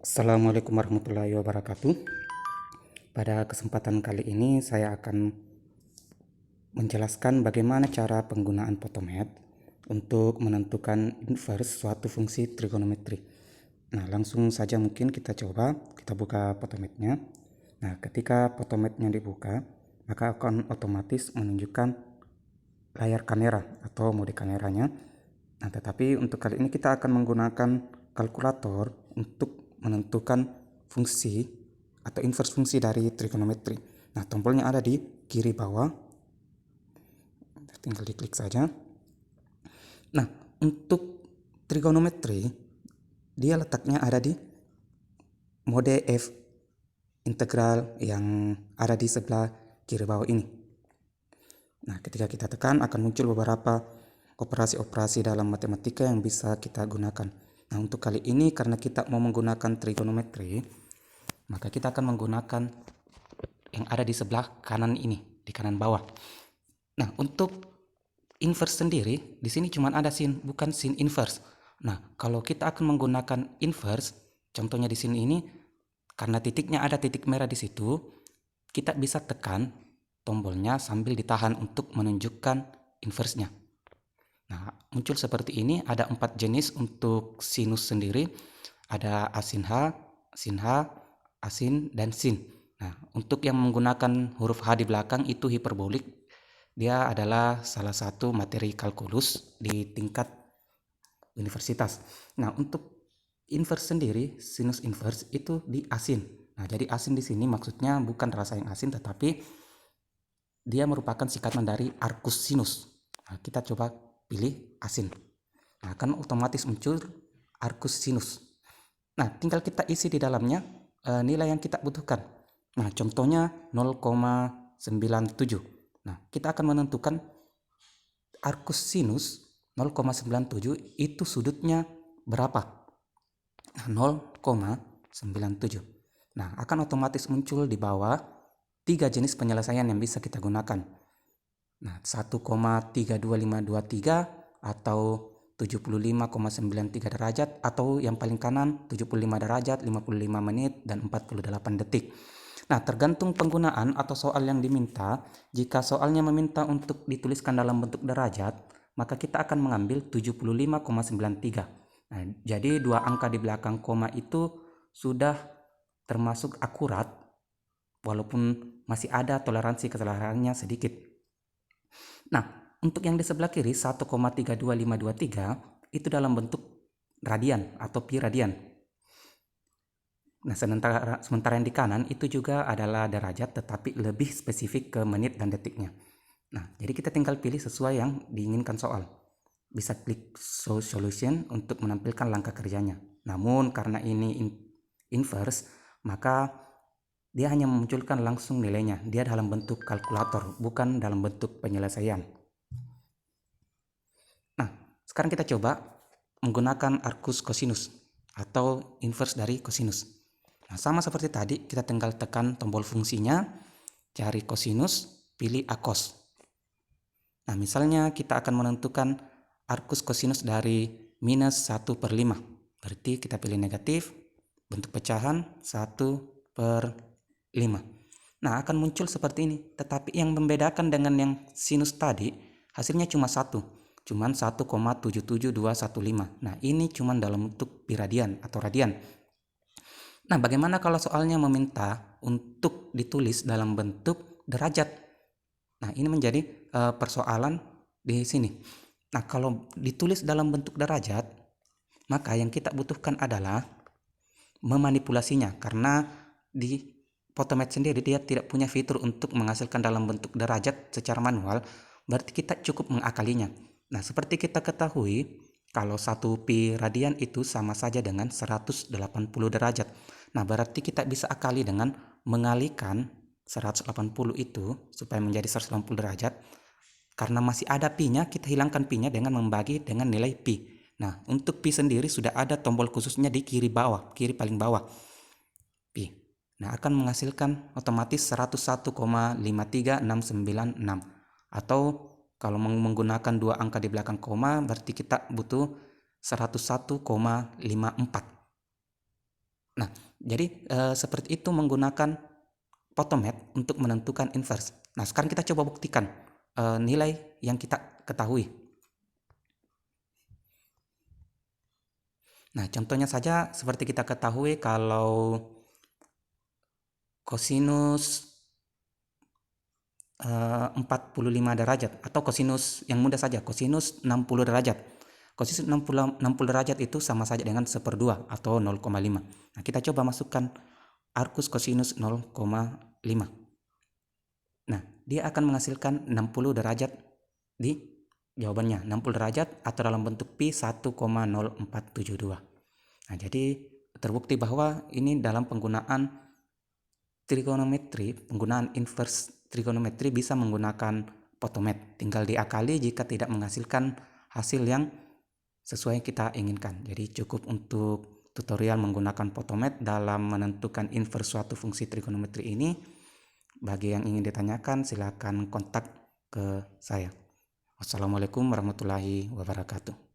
Assalamualaikum warahmatullahi wabarakatuh. Pada kesempatan kali ini saya akan menjelaskan bagaimana cara penggunaan photomath untuk menentukan inverse suatu fungsi trigonometri. Nah, langsung saja mungkin kita coba, kita buka photomath-nya. Nah, ketika photomath-nya dibuka, maka akan otomatis menunjukkan layar kamera atau mode kameranya. Nah, tetapi untuk kali ini kita akan menggunakan kalkulator untuk menentukan fungsi atau inverse fungsi dari trigonometri. Nah, tombolnya ada di kiri bawah. Tinggal diklik saja. Nah, untuk trigonometri, dia letaknya ada di mode F integral yang ada di sebelah kiri bawah ini. Nah, ketika kita tekan akan muncul beberapa operasi-operasi dalam matematika yang bisa kita gunakan. Nah, untuk kali ini karena kita mau menggunakan trigonometri, maka kita akan menggunakan yang ada di sebelah kanan ini, di kanan bawah. Nah, untuk inverse sendiri, di sini cuma ada sin, bukan sin inverse. Nah, kalau kita akan menggunakan inverse, contohnya di sini ini, karena titiknya ada titik merah di situ, kita bisa tekan tombolnya sambil ditahan untuk menunjukkan inverse-nya. Nah, muncul seperti ini, ada 4 jenis untuk sinus sendiri. Ada asin H, sin H, asin, dan sin. Nah, untuk yang menggunakan huruf H di belakang itu hiperbolik. Dia adalah salah satu materi kalkulus di tingkat universitas. Nah, untuk inverse sendiri, sinus inverse itu di asin. Nah, jadi asin di sini maksudnya bukan rasa yang asin, tetapi dia merupakan singkatan dari arcus sinus. Nah, kita coba pilih asin. Nah, akan otomatis muncul arcus sinus. Nah, tinggal kita isi di dalamnya nilai yang kita butuhkan. Nah, contohnya 0,97. Nah, kita akan menentukan arcus sinus 0,97 itu sudutnya berapa? Nah, 0,97. Nah, akan otomatis muncul di bawah 3 jenis penyelesaian yang bisa kita gunakan. Nah, 1,32523 atau 75,93 derajat, atau yang paling kanan 75 derajat, 55 menit, dan 48 detik. Nah, tergantung penggunaan atau soal yang diminta. Jika soalnya meminta untuk dituliskan dalam bentuk derajat, maka kita akan mengambil 75,93. Nah, jadi 2 angka di belakang koma itu sudah termasuk akurat, walaupun masih ada toleransi kesalahannya sedikit. Nah, untuk yang di sebelah kiri 1,32523 itu dalam bentuk radian atau pi radian. Nah, sementara yang di kanan itu juga adalah derajat tetapi lebih spesifik ke menit dan detiknya. Nah, jadi kita tinggal pilih sesuai yang diinginkan soal. Bisa klik show solution untuk menampilkan langkah kerjanya. Namun karena ini inverse, maka dia hanya memunculkan langsung nilainya. Dia dalam bentuk kalkulator, bukan dalam bentuk penyelesaian. Nah, sekarang kita coba menggunakan arcus cosinus atau inverse dari cosinus. Nah, sama seperti tadi, kita tinggal tekan tombol fungsinya, cari cosinus, pilih acos. Nah, misalnya kita akan menentukan arcus cosinus dari minus 1/5. Berarti kita pilih negatif, bentuk pecahan 1/5. Nah, akan muncul seperti ini. Tetapi yang membedakan dengan yang sinus tadi, hasilnya cuma 1. Cuman 1,77215. Nah, ini cuma dalam bentuk pi radian atau radian. Nah, bagaimana kalau soalnya meminta untuk ditulis dalam bentuk derajat? Nah, ini menjadi persoalan di sini. Nah, kalau ditulis dalam bentuk derajat, maka yang kita butuhkan adalah memanipulasinya, karena di photomath sendiri dia tidak punya fitur untuk menghasilkan dalam bentuk derajat secara manual, berarti kita cukup mengakalinya. Nah, seperti kita ketahui, kalau 1 pi radian itu sama saja dengan 180 derajat. Nah, berarti kita bisa akali dengan mengalihkan 180 itu supaya menjadi 180 derajat. Karena masih ada pi-nya, kita hilangkan pi-nya dengan membagi dengan nilai pi. Nah, untuk pi sendiri sudah ada tombol khususnya di kiri bawah, kiri paling bawah. Pi. Nah, akan menghasilkan otomatis 101,53696. Atau kalau menggunakan 2 angka di belakang koma, berarti kita butuh 101,54. Nah, Jadi seperti itu menggunakan photomath untuk menentukan inverse. Nah, sekarang kita coba buktikan nilai yang kita ketahui. Nah, contohnya saja seperti kita ketahui kalau kosinus 45 derajat atau kosinus yang mudah saja, kosinus 60 derajat. Kosinus 60 derajat itu sama saja dengan 1/2 atau 0,5. Nah, kita coba masukkan arcus kosinus 0,5. Nah, dia akan menghasilkan 60 derajat di jawabannya. 60 derajat atau dalam bentuk pi 1,0472. Nah, jadi terbukti bahwa ini dalam penggunaan trigonometri, penggunaan inverse trigonometri bisa menggunakan photomath. Tinggal diakali jika tidak menghasilkan hasil yang sesuai yang kita inginkan. Jadi cukup untuk tutorial menggunakan photomath dalam menentukan inverse suatu fungsi trigonometri ini. Bagi yang ingin ditanyakan silakan kontak ke saya. Wassalamualaikum warahmatullahi wabarakatuh.